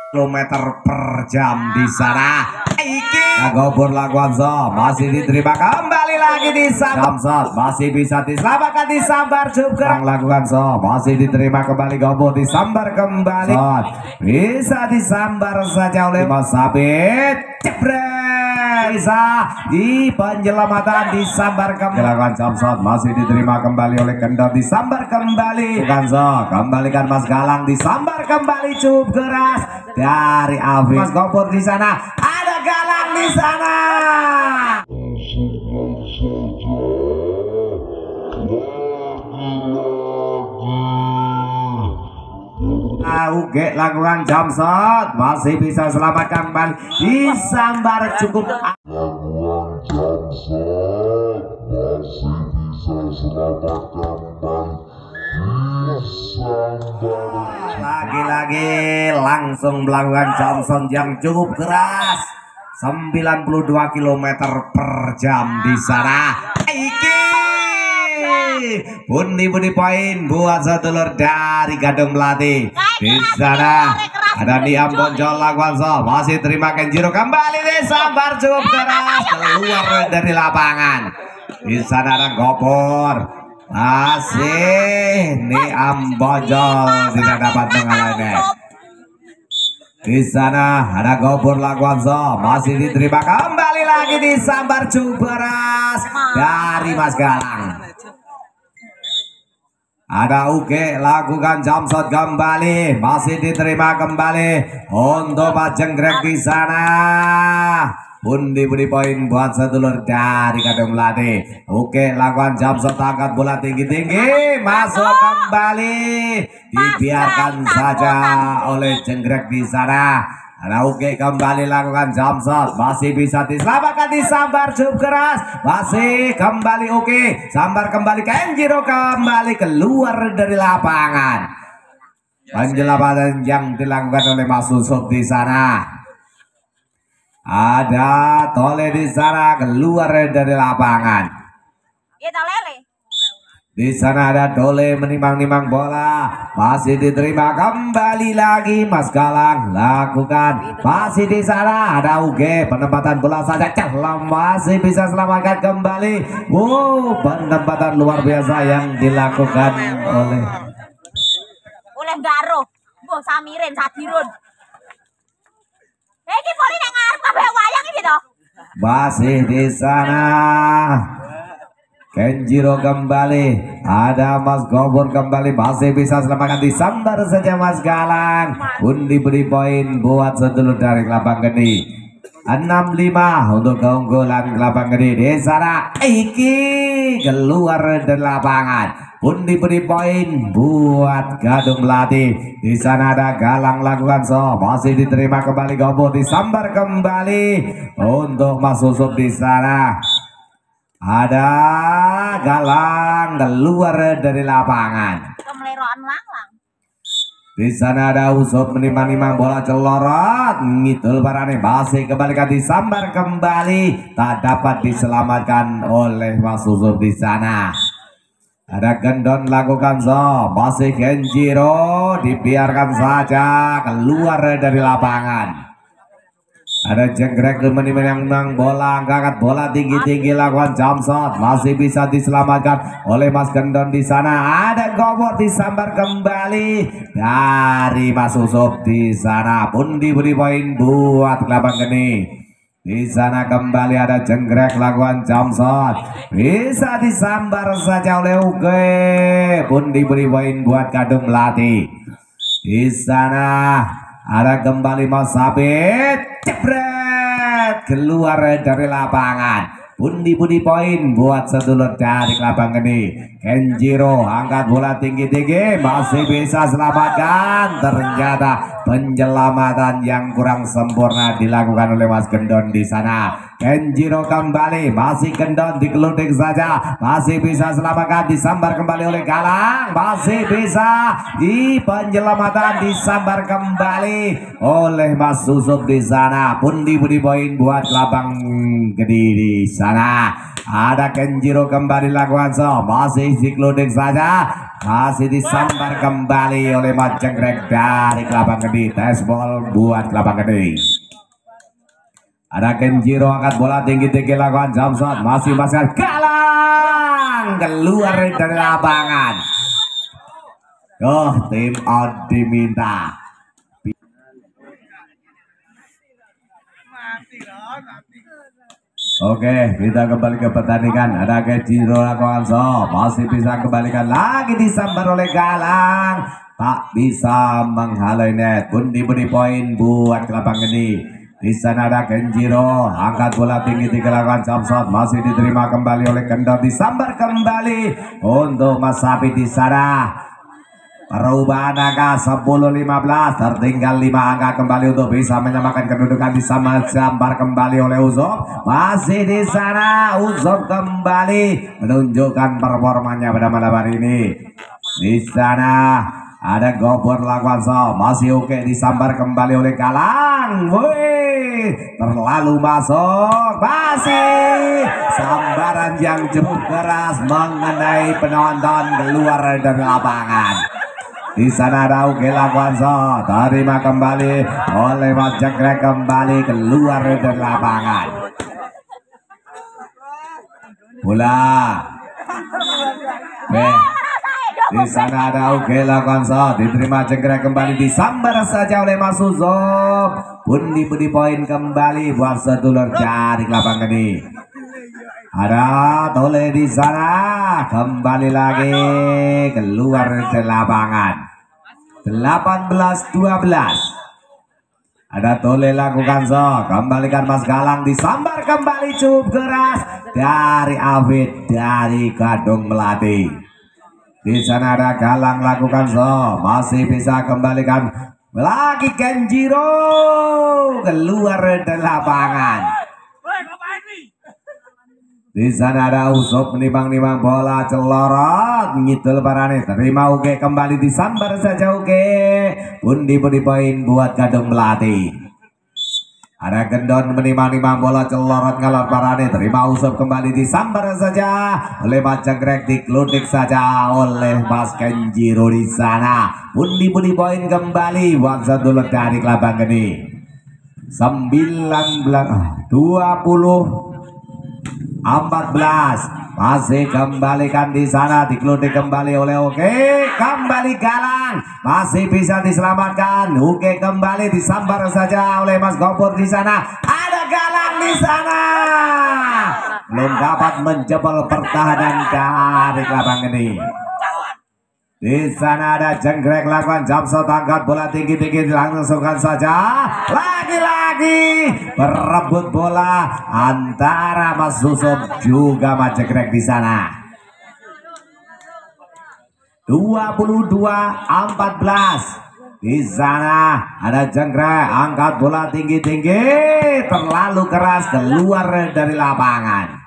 km/jam di sana. Gobur Laguanzo masih diterima kembali lagi di Samsat, masih bisa diselamatkan disambar juga. Laguanzo masih diterima kembali, Gobur disambar kembali, bisa disambar saja oleh Mas Sabit. Jebret, bisa di penyelamatan disambar kembali. Lakukan Samsat masih diterima kembali oleh Kendor, disambar kembali. Ganzo kembalikan Mas Galang, disambar kembali cukup keras dari Afif. Mas Gobur di sana. Galang di sana. Uge lakukan jump shot, masih bisa selamatkan ban, disambar cukup. Lakukan jump shot, masih bisa selamatkan ban, disambar. Lagi-lagi langsung melakukan jump shot yang cukup keras. 92 km/jam di sana. Pundi poin buat sedulur dari Gadung Melati. Di sana ada Niam Bonjol Laguanzo, masih terima Kenjiro kembali disambar cukup keras keluar dari lapangan. Di sana ada Gopur, masih Niam Bonjol tidak dapat mengalahkan. Di sana ada Gobur Laguanzo, masih diterima kembali lagi disambar cukup keras dari Mas Galang. Ada Uge lakukan jump shot kembali, masih diterima kembali untuk Mas Jenggrek di sana. Pundi poin buat sedulur dari Gadung Melati. Oke, lakukan jump shot, angkat bola tinggi-tinggi, masuk kembali, dibiarkan saja oleh Jenggrek di sana. Ada Uge kembali lakukan jump shot, masih bisa diselamatkan disambar cukup keras, masih kembali Uge, sambar kembali Kenjiro kembali keluar dari lapangan. Penyelamatan yang dilakukan oleh Mas Susuk di sana. Ada Tole di sana keluar dari lapangan. Di sana ada Tole menimang-nimang bola, masih diterima kembali lagi Mas Galang lakukan, masih di sana ada Uge, penempatan bola saja celam, masih bisa selamatkan kembali. Penempatan luar biasa yang dilakukan oleh Garo, Samirin Sadirun. Masih di sana Kenjiro kembali, ada Mas Gobur kembali, masih bisa selamatkan disambar saja Mas Galang. Pundi poin buat sedulur dari Kelabang Gede. 65 untuk keunggulan Kelabang Gede. Di sana Iki keluar dari lapangan. Pundi poin buat Gadung Melati. Di sana ada Galang lakukan masih diterima kembali, Gobur disambar kembali untuk Mas Susuk di sana. Ada Galang keluar dari lapangan. Di sana ada Usup menimang-nimang bola celorot, ngidul parane, masih kembalikan disambar kembali, tak dapat diselamatkan oleh Mas Usup di sana. Ada Gendon lakukan masih Kenjiro, dibiarkan saja keluar dari lapangan. Ada Jenggrek menimang bola, angkat bola tinggi-tinggi lakukan jump shot, masih bisa diselamatkan oleh Mas Gendon di sana. Ada Gobor disambar kembali dari Mas Usup di sana. Pundi poin buat Kelabang Geni. Di sana kembali ada Jenggrek lakukan jump shot, bisa disambar saja oleh Uge. Pundi poin buat Gadung Melati. Di sana ada kembali Mas Sabit, jebret keluar dari lapangan. Pundi poin buat sedulur dari Kelabang Gede. Kenjiro angkat bola tinggi-tinggi, masih bisa selamatkan. Ternyata penyelamatan yang kurang sempurna dilakukan oleh Mas Gendon di sana. Kenjiro kembali, masih Gendon dikelutik saja, masih bisa selamatkan, disambar kembali oleh Galang, masih bisa di penyelamatan disambar kembali oleh Mas Susuk di sana. Pundi poin buat Kelabang Gede di sana. Ada Kenjiro kembali lakukan masih masih dikeluding saja, masih disambar kembali oleh Mas Jenggrek dari Kelapa Gede. Tes ball buat Kelapa Gede. Ada Kenjiro angkat bola tinggi-tinggi lakukan jump shot, masih Galang keluar dari lapangan. Tim out diminta. Oke, kita kembali ke pertandingan. Ada Kenjiro lakukan shot, masih bisa kembalikan lagi, disambar oleh Galang, tak bisa menghalau net. Pundi-pundi poin buat Kelapa Gede. Di sana ada Kenjiro angkat bola tinggi lakukan jump shot, masih diterima kembali oleh Kendor, disambar kembali untuk Mas Sapi. Di sana perubahan angka 10-15, tertinggal 5 angka kembali untuk bisa menyamakan kedudukan. Disambar kembali oleh Uzop, masih di sana Uzop kembali menunjukkan performanya pada malam hari ini. Di sana ada Gobor lakukan shot, masih oke, disambar kembali oleh Galang. Wih, terlalu masuk, masih sambaran yang cukup keras mengenai penonton keluar dari lapangan. Di sana ada Uke lakukan shot, terima kembali oleh Mas Jenggrek, kembali keluar dari lapangan. Bola. Di sana ada Uke lakukan shot, diterima Jenggrek, kembali disambar saja oleh Mas Uzop. Pundi-pundi poin kembali buat sedulur dari Kelapa Gede. Ada Tole di sana, kembali lagi keluar dari lapangan. 18-12. Ada Tole lakukan shot, kembalikan Mas Galang, disambar kembali cukup keras dari Afid dari Gadung Melati. Di sana ada Galang lakukan shot, masih bisa kembalikan lagi Kenjiro keluar dari lapangan. Di sana ada Usop menimbang-nimbang bola, celorot ngidul parane, terima Uke, kembali disambar saja Uke. Pundi-pundi poin buat Gadung Melati. Ada Gendon menimbang-nimbang bola, celorot ngalor parane, terima Usop, kembali disambar saja oleh Mas Jenggrek, dikludik saja oleh Mas Kenjiro. Di sana pundi-pundi poin kembali buat sedulur dari Kelapa Gede. 14 masih kembalikan di sana, dikludik kembali oleh Oke, kembali Galang, masih bisa diselamatkan. Oke, kembali disambar saja oleh Mas Gopur. Di sana ada Galang, di sana belum dapat menjebol pertahanan dari Kelapa Gede. Di sana ada Jenggrek lakukan jump shot, angkat bola tinggi-tinggi, langsungkan saja. Lagi-lagi berebut bola antara Mas Susum juga Mas Jenggrek. Di sana 22-14. Di sana ada Jenggrek angkat bola tinggi-tinggi, terlalu keras, keluar dari lapangan.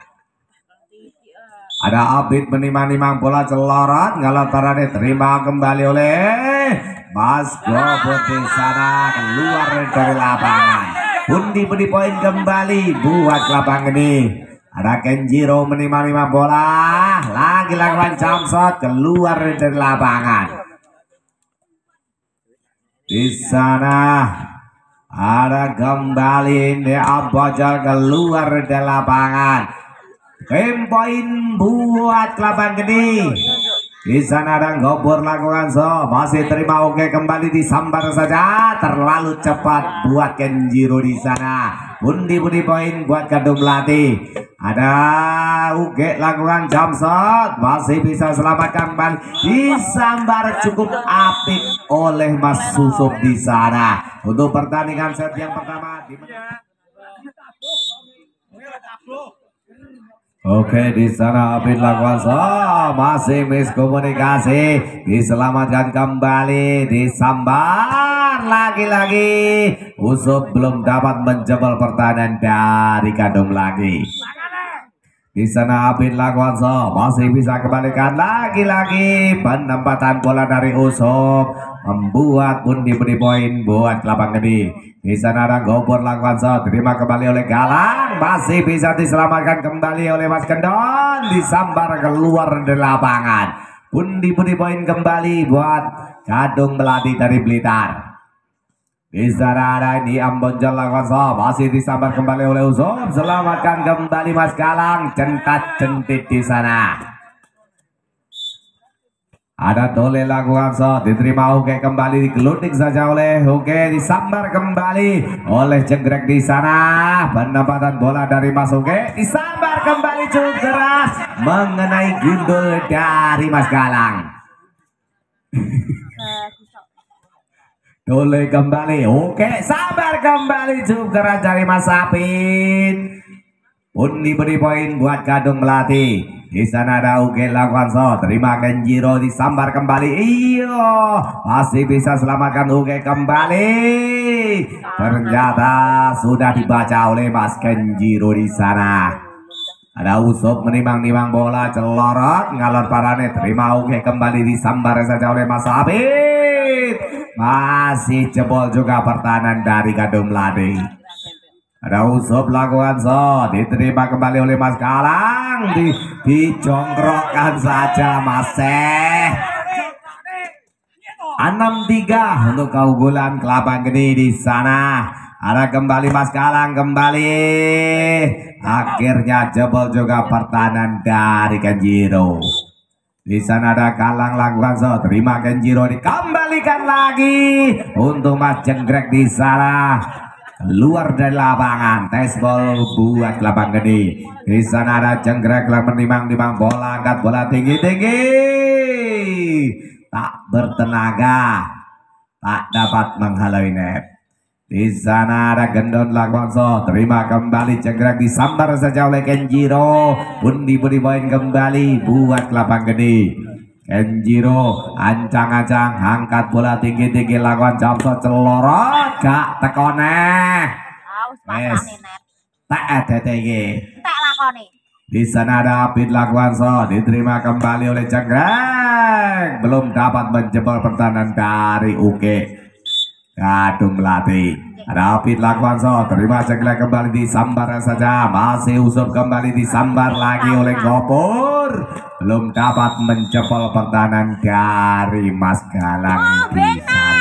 Ada Abid menimang-nimang bola, celorot ngalor parane, terima kembali oleh Mas Gobot. Di sana keluar dari lapangan. Pundi-pundi poin kembali buat Kelapa Gede. Ada Kenjiro menimang-nimang bola, lagi lakukan jump shot, keluar dari lapangan. Di sana ada kembali ini Abojol, keluar dari lapangan. Poin buat Kelapa Gede. Di sana ada Gobor lakukan so, masih terima Oke, kembali disambar saja, terlalu cepat buat Kenjiro. Di sana pundi-pundi poin buat Gadung Melati. Ada Uge lakukan jump shot, masih bisa selamatkan, disambar cukup apik oleh Mas Susup. Di sana untuk pertandingan set yang pertama. Oke, di sana Abid lakukan shot, masih miskomunikasi, diselamatkan kembali, disambar lagi-lagi. Usup belum dapat menjebol pertahanan dari Gadung lagi. Di sana Abid lakukan shot, masih bisa kembalikan lagi-lagi. Penempatan bola dari Usup membuat pundi-pundi poin buat Kelapa Gede. Di sana ada Gopur lakukan shot, terima kembali oleh Galang, masih bisa diselamatkan kembali oleh Mas Kendon, disambar keluar dari lapangan. Pundi-pundi poin kembali buat Kadung Melati dari Blitar. Di sana ada ini Ambonjol lakukan shot, masih disambar kembali oleh Usop, selamatkan kembali Mas Galang, centat-centit di sana. Ada Tole lakukan shot, diterima Uke kembali, digelutik saja oleh Uke, disambar kembali oleh Jenggrek di sana. Penempatan bola dari Mas Uke, disambar kembali cukup keras mengenai gundul dari Mas Galang. Tole kembali, Uke sabar kembali cukup keras dari Mas Sapit. Pundi-pundi poin buat Kadung Melati. Di sana ada Uke lakukan shot, terima Kenjiro, disambar kembali. Iyo, masih bisa selamatkan Uke kembali. Ternyata sudah dibaca oleh Mas Kenjiro di sana. Ada Usop menimang-nimang bola, celorot ngalor parane, terima Uke kembali, disambar saja oleh Mas Abid. Masih jebol juga pertahanan dari Kadung Melati. Ada Usop lakukan shot, diterima kembali oleh Mas Galang, dicongkrokkan saja masih 6-3 untuk keunggulan Kelapa Gede di sana. Ada kembali Mas Galang kembali, akhirnya jebol juga pertahanan dari Kenjiro. Di sana ada Galang lakukan shot, terima Kenjiro, dikembalikan lagi untuk Mas Jenggrek di sana. Keluar dari lapangan, tes ball buat Kelapa Gede. Di sana ada Jenggrek menimang-nimang bola, angkat bola tinggi-tinggi, tak bertenaga, tak dapat menghalau net. Di sana ada Gendon lakukan shot, terima kembali Jenggrek, disambar saja oleh Kenjiro. Pundi-pundi poin kembali buat Kelapa Gede. Kenjiro ancang-ancang, angkat bola tinggi-tinggi, lakukan jump shot, celorot gak tekone. Yes. Tak lakoni. Di sana ada Apit lakukan shot, diterima kembali oleh Jenggrek, belum dapat menjebol pertahanan dari Uke Kadung Melati. Ada Apit lakukan shot, terima Jenggrek kembali, disambar saja, masih Usop kembali, disambar lagi oleh Gopur, belum dapat menjebol pertahanan dari Mas Galang di sana.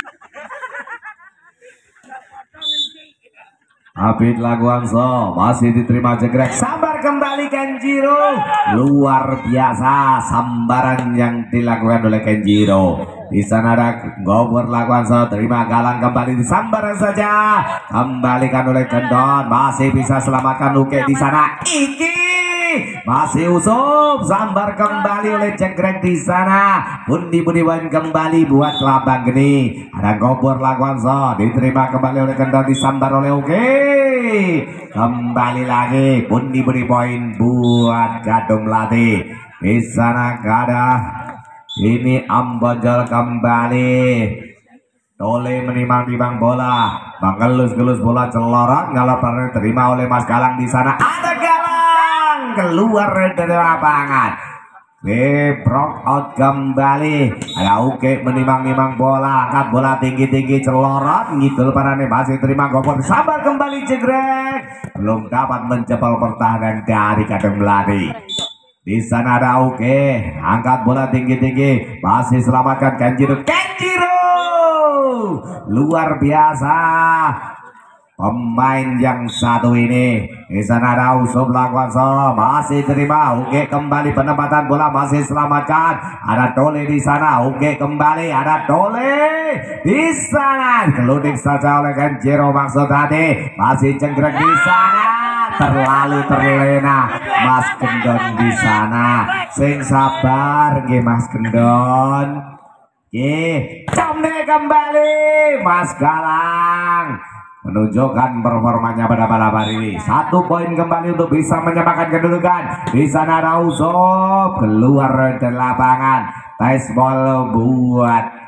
Apit lakukan shot, masih diterima Jenggrek, sambar kembali Kenjiro, luar biasa sambaran yang dilakukan oleh Kenjiro. Di sana ada Gopur lakukan shot, terima Galang kembali, disambar saja, kembalikan oleh Gendon, masih bisa selamatkan Uke di sana. Iki masih Usop, sambar kembali oleh Jenggrek di sana. Pundi-pundi poin kembali buat Kelapa Gede. Ada Gopur lakukan shot, diterima kembali oleh Gendon, disambar oleh Uke, kembali lagi. Pundi-pundi poin buat Kadung Melati. Di sana ada ini Ambonjol kembali. Tole menimang-nimang bola, mengelus-gelus bola, celorot ngalor terima oleh Mas Galang di sana. Ada Galang keluar dari lapangan, break out kembali. Ada Uke menimang-nimang bola, angkat bola tinggi-tinggi, celorot ngidul parane, masih terima Gopur, sabar kembali Jenggrek, belum dapat menjebol pertahanan dari Kadung Melati. Di sana ada Uke, angkat bola tinggi-tinggi, masih selamatkan Kenjiro. Luar biasa pemain yang satu ini. Di sana ada Usop lakukan shot, masih terima Uke kembali, penempatan bola masih selamatkan. Ada Tole di sana, Uke kembali, ada Tole di sana, keludik saja oleh Kenjiro maksud tadi, masih Jenggrek di sana. Terlalu terlena Mas Gendon di sana. Sing sabar nggih Mas Gendon. Nggih, comne kembali Mas Galang menunjukkan performanya pada malam hari ini. 1 poin kembali untuk bisa menyamakan kedudukan. Di sana ada Usop keluar dari lapangan. Tes ball buat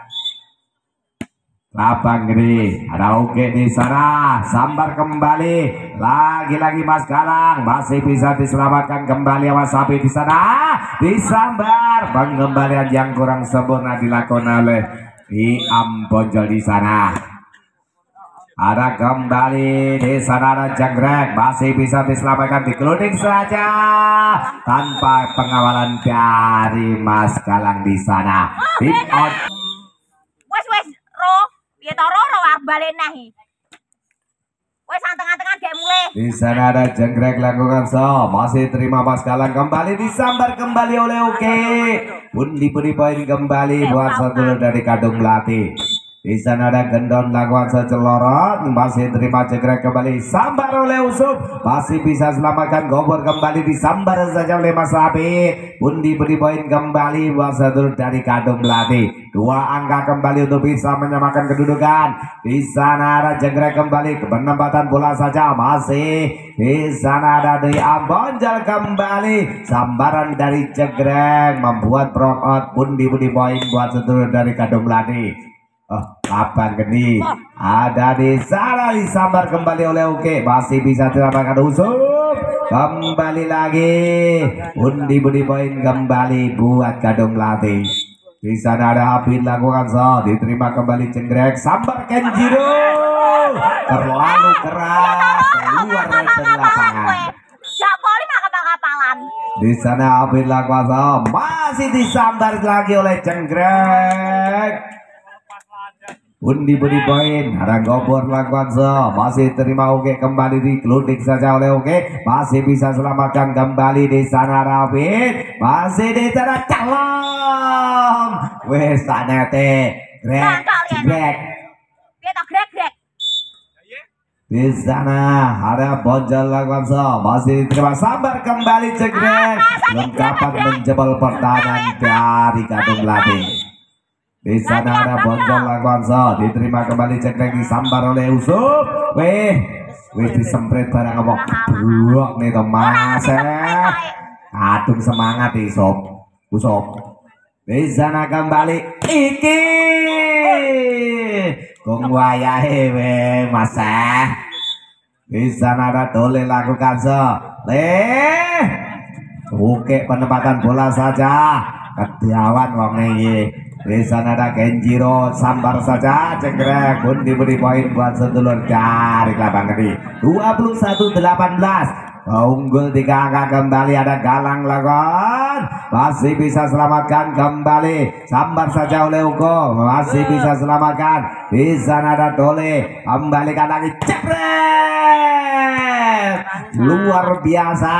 Kelapa Gede. Ada Uke di sana, sambar kembali, lagi-lagi Mas Galang masih bisa diselamatkan kembali Mas Sapi di sana, disambar. Pengembalian yang kurang sempurna dilakukan oleh di Ambonjol di sana. Ada kembali di sana ada jangkrik, masih bisa diselamatkan, digeluding saja tanpa pengawalan dari Mas Galang di sana. Tip out. Wes ro, piye to ro arep balik nahi. Wes tengah-tengah gak mulai. Di sana ada jangkrik lakukan so, masih terima Mas Galang kembali disambar kembali oleh Oke. Pundi poin kembali buat satu dari Kadung Melati. Di sana ada gendon lakukan secelorot, masih terima cekrek kembali sambar oleh Usuf, masih bisa selamatkan gobor kembali disambar saja oleh Mas Abi. Pundi poin kembali buat satu dari Kadung Melati. Dua angka kembali untuk bisa menyamakan kedudukan. Di sana ada cekrek kembali ke penempatan bola saja, masih di sana ada di Ambonjal kembali sambaran dari cekrek membuat block out. Pundi poin buat satu dari Kadung Melati. Kapan geni ada di sana disambar kembali oleh Oke, masih bisa diselamatkan Usuf kembali lagi. Pundi poin kembali buat Kadung Melati. Di sana ada Abin lakukan so, diterima kembali cenggrek sambar Kenjiro terlalu keras keluar dari lapangan. Jak poli mah kapal-kapalan. Di sana Abin lakukan so, masih disambar lagi oleh cenggrek. Pundi poin, ada gobor lakukan so, masih terima Oke kembali dikeludik saja oleh Oke, masih bisa selamatkan kembali di sana Rafiq, masih di sana calon, wes tanete, grek, di sana ada Bonjol lakukan so, masih diterima sambar kembali cekrek, lengkapan menjebol pertahanan dari Kadung Melati. Di sana ada Bonjol lakukan so, diterima kembali cekrek disambar oleh Usuf. Weh disemprit barang ngomong brok nih Mas. Adung semangat Usuf. Di sana kembali iki. Kung wayahe we Mas. Di sana ada Dole lakukan so. Oke penempatan bola saja. Ketiawan wong iki. Di sana ada Kenjiro sambar saja cekrek. Pundi poin buat sedulur dari Kelabang Gede 21-18. Unggul 3 angka kembali ada Galang lakukan, masih bisa selamatkan kembali sambar saja oleh Uko, masih bisa selamatkan. Di sana ada Dole kembalikan lagi cekrek luar biasa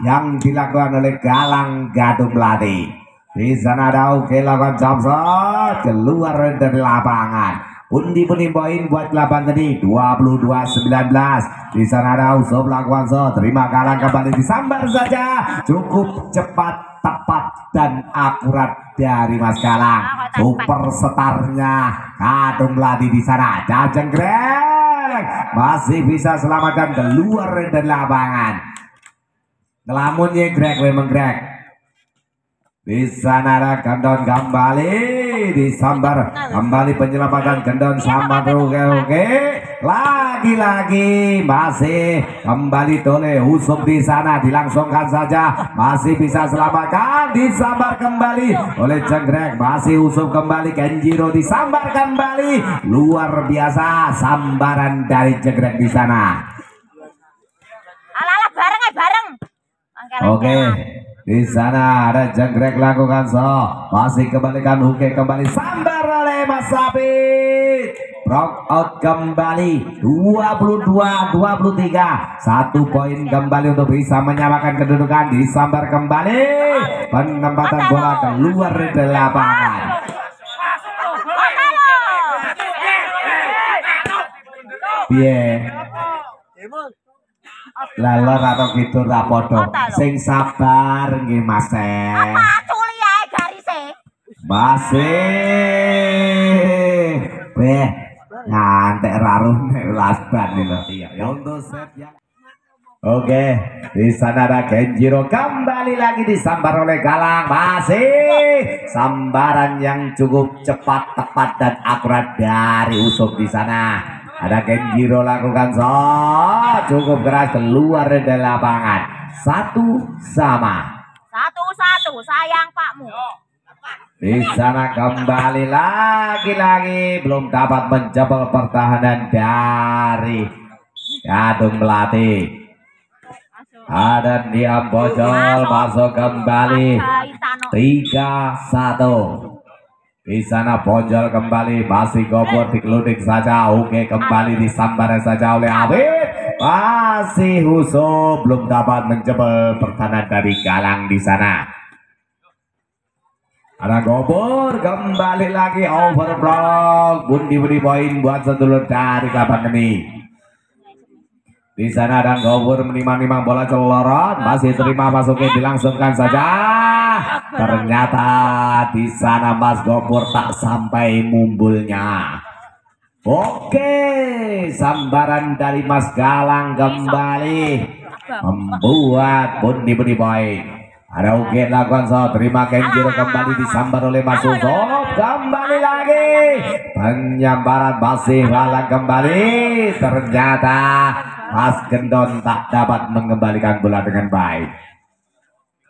yang dilakukan oleh Galang Gadung Melati. Di sana ada Oke lakukan jump shot keluar dari lapangan. Pundi poin buat Kelabang Gede 22-19. Di sana ada Usop lakukan shot, terima Galang kembali disambar saja, cukup cepat, tepat dan akurat dari Mas Galang. Superstarnya Kadung Melati di sana. Jajenggrek masih bisa selamatkan keluar dari lapangan. Ngelamunnya Greg memang Greg. Di sana ada gendon kembali disambar kembali penyelamatan gendon sama Oke lagi-lagi masih kembali Dole Usuf di sana dilangsungkan saja, masih bisa selamatkan disambar kembali oleh Jenggrek, masih Usuf kembali Kenjiro disambar kembali, luar biasa sambaran dari Jenggrek di sana. Ala bareng. Oke. Di sana ada Jenggrek lakukan so, masih kembalikan Oke kembali sambar oleh Mas Sapit. Block out kembali 22-23. 1 poin kembali untuk bisa menyamakan kedudukan. Disambar kembali, penempatan bola keluar dari lapangan. Piye? Lalor atau gitu rapodo sing sabar nggih Mas. Apa culi ae garise? Masih ngantek raruh nek lasban lho. Iya, ya untuk set ya. Oke, di sana ada Kenjiro kembali lagi disambar oleh Galang, masih sambaran yang cukup cepat, tepat dan akurat dari Usop di sana. Ada Kenjiro lakukan shot cukup keras keluar dari lapangan. 1-1 1-1 sayang Pakmu. Di sana kembali lagi-lagi belum dapat menjebol pertahanan dari Gadung Melati. Ada diam bocor masuk kembali 3-1. Di sana Bonjol kembali masih gobor dikeludik saja. Oke kembali disambar saja oleh Abid. Masih Huso belum dapat menjebol pertahanan dari Galang di sana. Ada gobor kembali lagi overblock. Bundi poin buat sedulur dari Kelabang Geni. Di sana ada gobor menimang-nimang bola celorot, masih terima masuknya dilangsungkan saja. Ternyata di sana Mas Gobor tak sampai mumbulnya. Oke, sambaran dari Mas Galang kembali membuat bundi poin. Ada Uge lakukan so, terima Kenjiro kembali disambar oleh Mas Usop. Kembali lagi penyambaran masih Galang kembali. Ternyata Mas Gendon tak dapat mengembalikan bola dengan baik.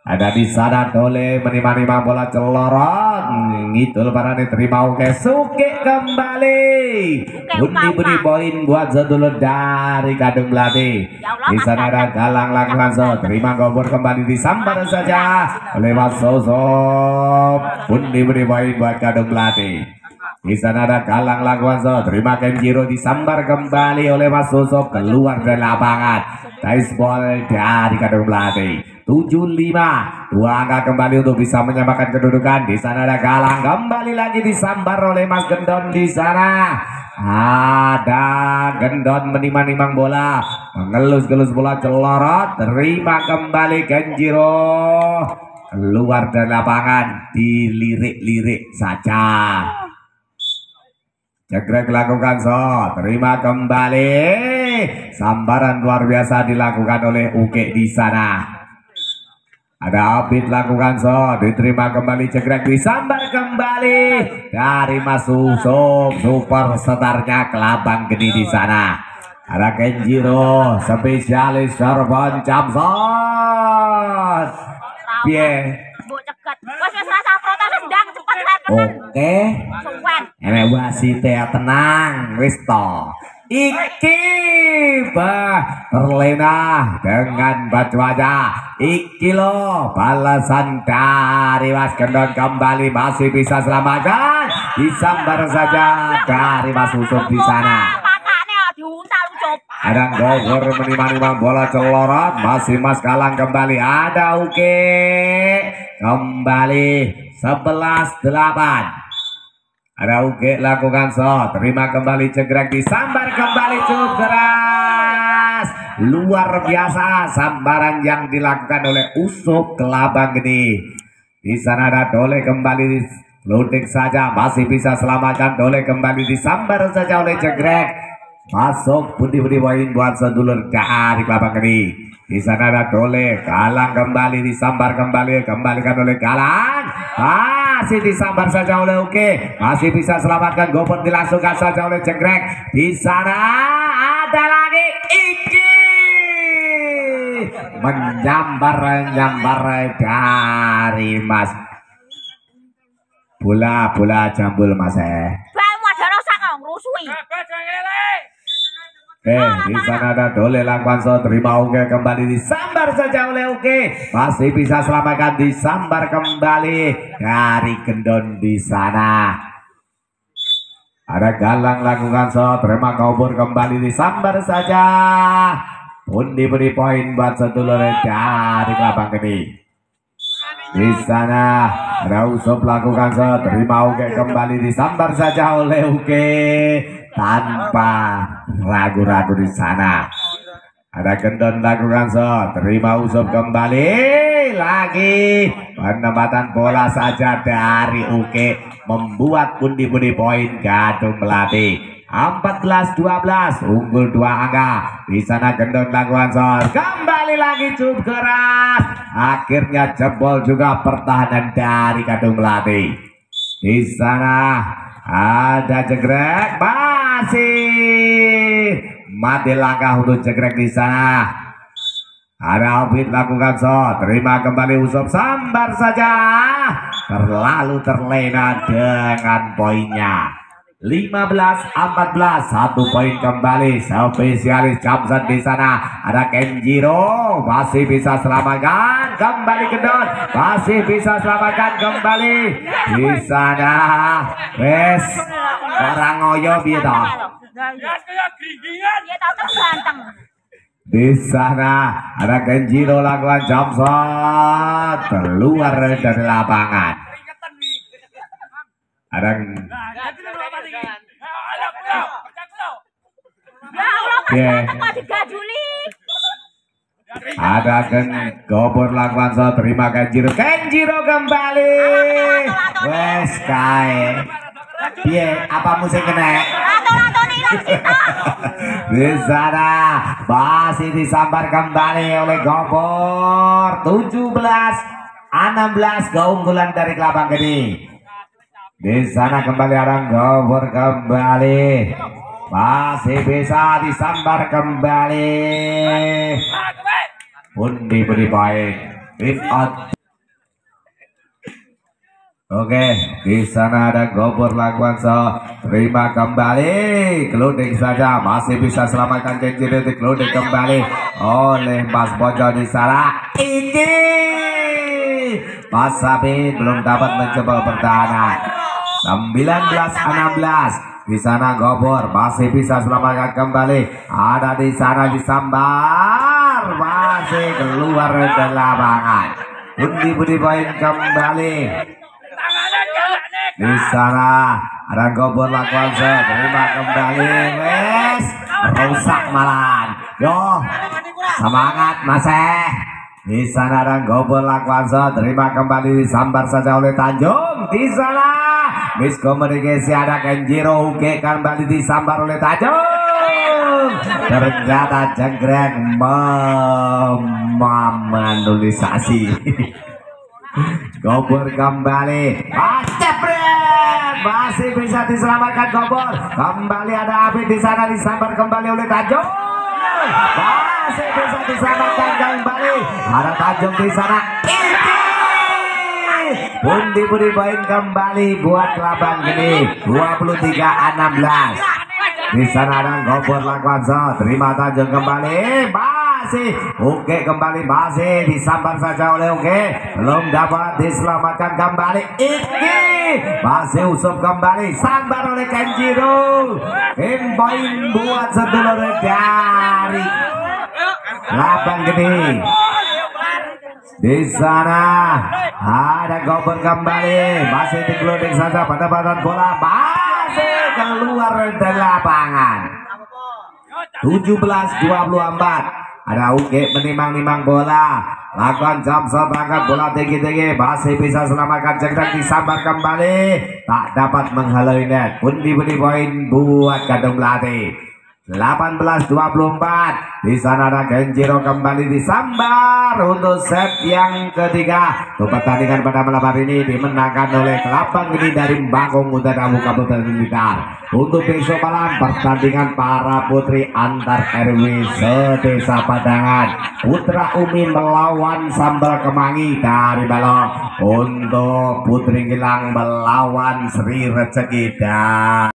Ada di sana Dole menimang-nimang bola celorot. Ngidul para diterima Uge Suke kembali. Bundi poin buat sedulur dari Gadung Melati. Di sana ada Galang langsung terima gobor kembali disambar saja oleh Mas Sosop. Bundi poin buat Gadung Melati. Di sana ada Galang langsung terima Kenjiro disambar kembali oleh Mas Sosop keluar dari lapangan. Dice ball dari Gadung Melati. 75, 2 angka kembali untuk bisa menyamakan kedudukan. Di sana ada Galang kembali lagi disambar oleh Mas Gendon. Di sana ada Gendon menimang-nimang bola, mengelus-gelus bola celorot, terima kembali Kenjiro keluar dari lapangan, dilirik-lirik saja. Cegrek lakukan so, terima kembali. Sambaran luar biasa dilakukan oleh Uke di sana. Ada Abid lakukan so, diterima kembali Cegrek disambar kembali dari Mas Usop, superstarnya Kelabang Geni di sana. Ada Kenjiro, spesialis serban Jamson. Piye? Oke, ini wasit tenang, Wisto. Iki terlena dengan baju wajah. Iki lo balasan dari Mas Gendon kembali masih bisa selamatkan. Disambar saja dari Mas Usop di sana. Ada gogor menimang-nimang bola celorot, masih Mas Galang kembali. Ada Uke kembali 11-8. Ada Uge lakukan so, terima kembali Cegrek disambar kembali cukup keras. Luar biasa sambaran yang dilakukan oleh Usop Kelabang Geni. Di sana ada Dole kembali ludik saja, masih bisa selamatkan. Dole kembali disambar saja oleh Cegrek. Masuk bundi poin buat sedulur dari Kelabang Geni. Di sana ada Dole, Galang kembali disambar kembalikan oleh Galang. Masih disambar saja oleh Uke, masih bisa selamatkan. Gopot dilangsungkan saja oleh Cegrek. Di sana ada lagi Iki menyambar dari Mas bola jambul Mas di sana ada Dole Langwanso, terima Uke kembali disambar saja oleh Uke, masih bisa selamatkan. Disambar kembali dari Gendon di sana. Ada Galang lakukan so, terima kabur kembali disambar saja. Bundi poin buat sedulur dari Kelabang Geni. Di sana ada Usop lakukan so, terima Uke kembali disambar saja oleh Uke tanpa ragu-ragu. Di sana ada Gendon lakukan so, terima Usop kembali lagi. Penempatan bola saja dari Uke membuat bundi poin Gadung Melati. 14-12, unggul 2 angka. Di sana Gendon lakukan so, kembali lagi cukup keras. Akhirnya jebol juga pertahanan dari Gadung Melati. Di sana ada Cegrek, masih mati langkah untuk Cegrek di sana. Ada Abid lakukan so, terima kembali Usop, sambar saja. terlalu terlena dengan poinnya. 15-14, 1 poin kembali. Spesialis Jamsan di sana. Ada Kenjiro, masih bisa selamatkan kembali ke Don, masih bisa selamatkan kembali di sana. Wes orang ngoyo biar Dia tahu ganteng. di sana ada Kenjiro lakukan jump shot keluar dari lapangan. Ada Ya Allah, kan 3 Juli. ada Gobor lakukan shot, terima Kenjiro. Kenjiro kembali. Wes kae. Piye apa musik kena? Lato-lato nih Sito. Di sana masih disambar kembali oleh Gobor. 17-16 keunggulan dari Kelabang Gede. Di sana kembali ada Gobor kembali. Masih bisa disambar kembali. Pundi baik. Win out. Oke, di sana ada Gobor lakukan shot, terima kembali, keluding saja, masih bisa selamatkan Kenjiro, keluding kembali oleh Mas Bojo di sana. Ini Mas Sabi belum dapat mencoba pertahanan. 19-16, di sana Gobor masih bisa selamatkan kembali, ada di sana disambar, masih keluar dari lapangan. Pundi poin kembali. Di sana ada Gobor lakukan shot, terima kembali. Wes rusak malahan. Yo semangat masih. Di sana ada Gobor lakukan shot, terima kembali, disambar saja oleh Tanjung. Di sana miskomunikasi, ada Kenjiro, oke kembali disambar oleh Tanjung. Ternyata jenggrek memanulisasi. Gobor kembali, masih bisa diselamatkan Gobor. Kembali ada Api di sana, disambar kembali oleh Tanjung. Masih bisa diselamatkan kembali. Ada Tanjung di sana. Pundi poin kembali buat Kelabang Gede. 23-16. Di sana ada Gobor lakukan shot, terima Tanjung kembali. Masih oke kembali, masih disambar saja oleh oke, belum dapat diselamatkan kembali. Iki masih usup kembali, sambar oleh Kenjiro. Poin buat sedulur dari Kelabang Gede. Di sana ada Gobor kembali, masih digeluding saja pada badan bola, masih keluar dari lapangan. 17-24. Ada Uge menimang-nimang bola, lakukan jump shot, angkat bola tinggi-tinggi, masih bisa selamatkan, jenggrek disambar kembali, tak dapat menghalau net. Pundi poin buat Gadung Melati. 18-24. Di sana ada Kenjiro kembali disambar untuk set yang ketiga. Pertandingan pada malam hari ini dimenangkan oleh Kelabang Gede dari Bangkong Utara Kabupaten Blitar. Untuk besok malam pertandingan para putri antar RW sedesa Padangan. Putra Umi melawan Sambal Kemangi dari Balong. Untuk Putri Gilang melawan Sri Rezeki.